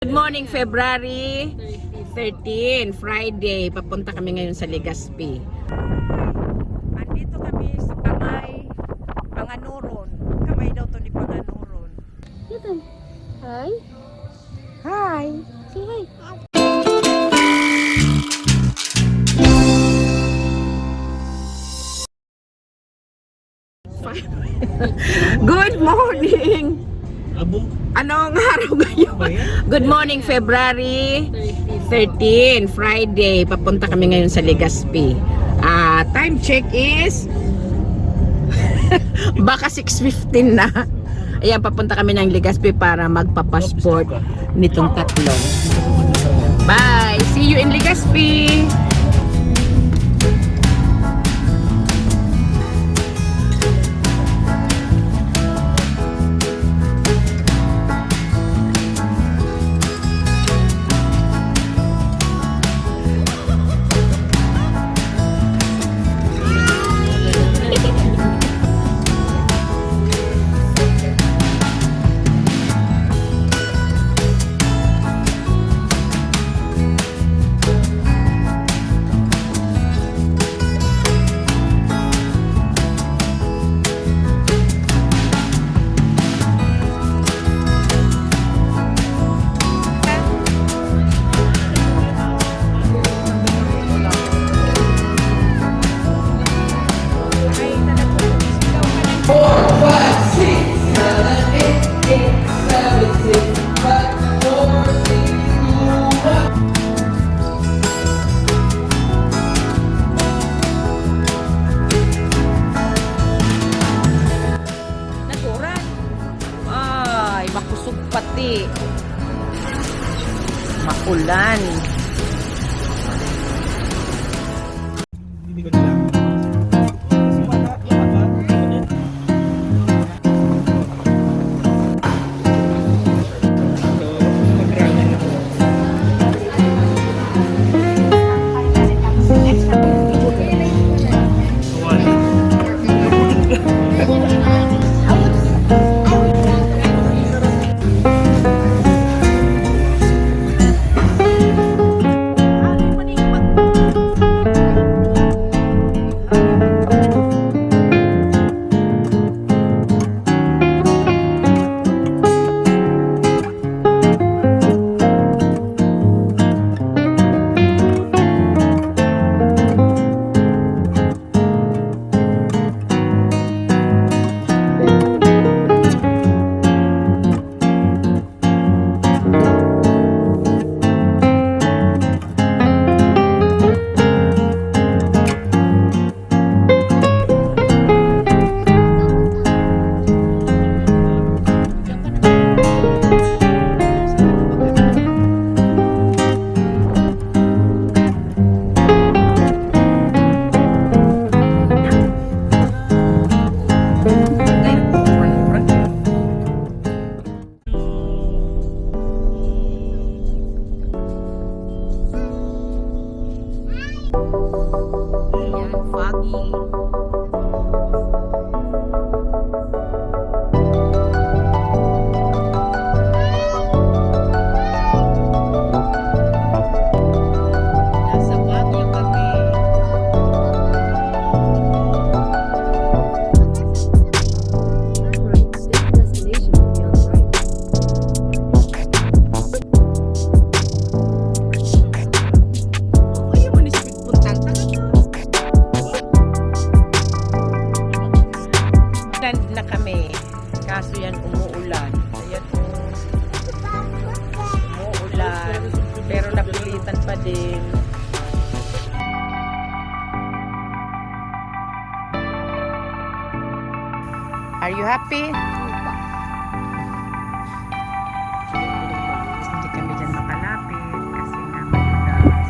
Good morning, February 13, Friday. Papunta kami ngayon sa LEGAZPI. Andito kami sa kamay Panganuron. Kamay daw to ni Panganuron. Hi. Hi. Say hi. Good morning. Anong araw ngayon? Good morning, February 13, Friday. Papunta kami ngayon sa LEGAZPI. Time check is baka 6:15 na. Ayan, papunta kami ng LEGAZPI para magpa-passport nitong tatlo. Bye! See you in LEGAZPI! Makusog pati. Makulan. Na kami, kaso yan umuulan. Ayan, umuulan, pero napilitan pa din. Are you happy? Hindi kami dyan makalapit kasi nga madulas.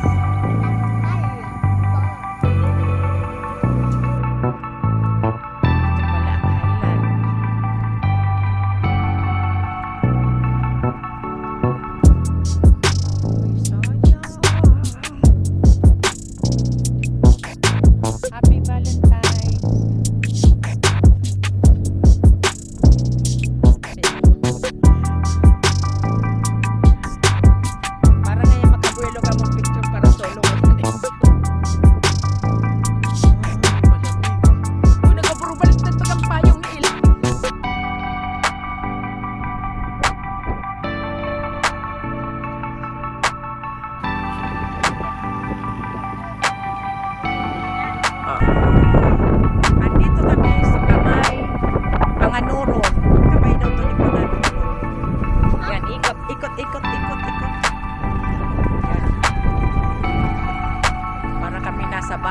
Happy Valentine's.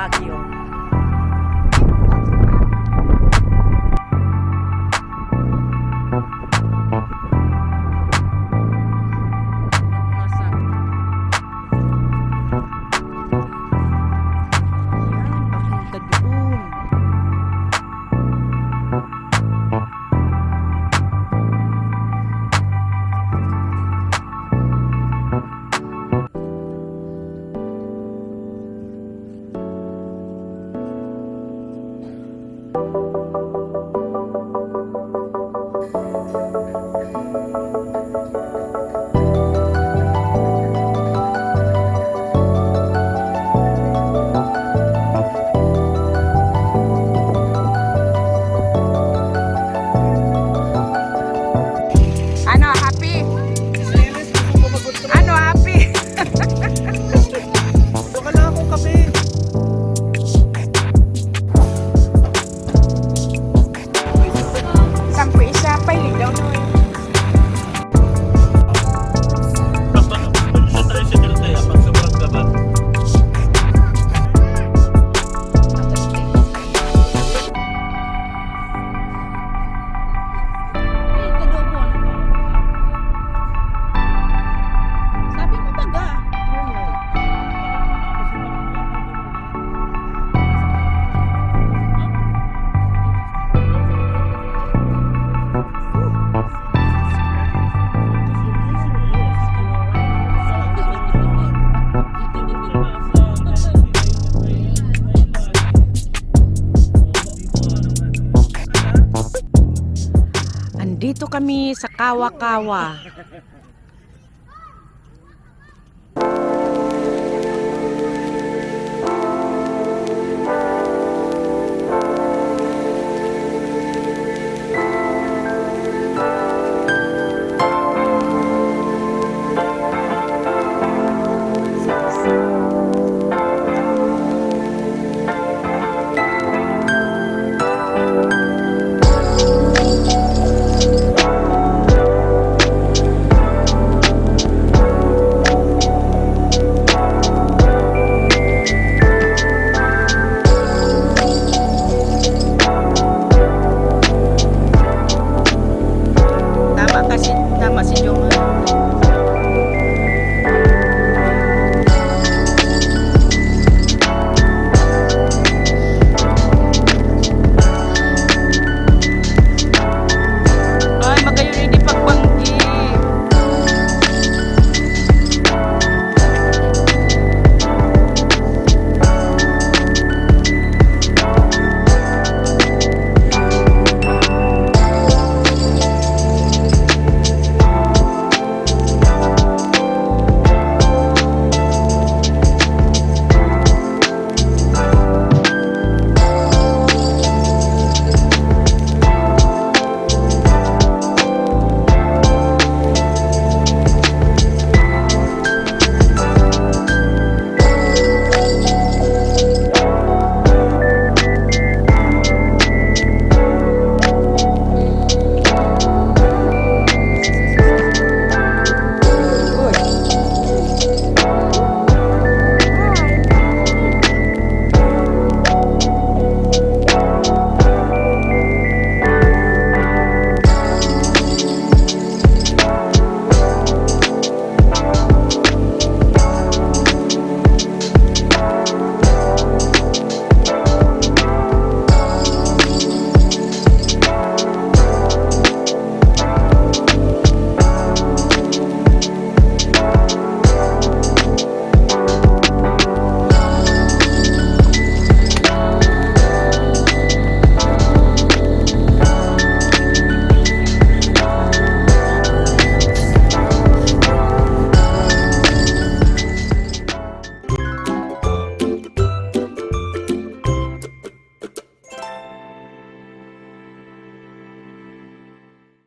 Baguio. Yan, papunta doon. Ano, happy? Ano, happy? Doon lang akong kape. Sampu isa pa, ligaw na. Sa tricycle tayo, pag sobrang gaba. Sabi mo baga. Andito kami sa Kawa-Kawa.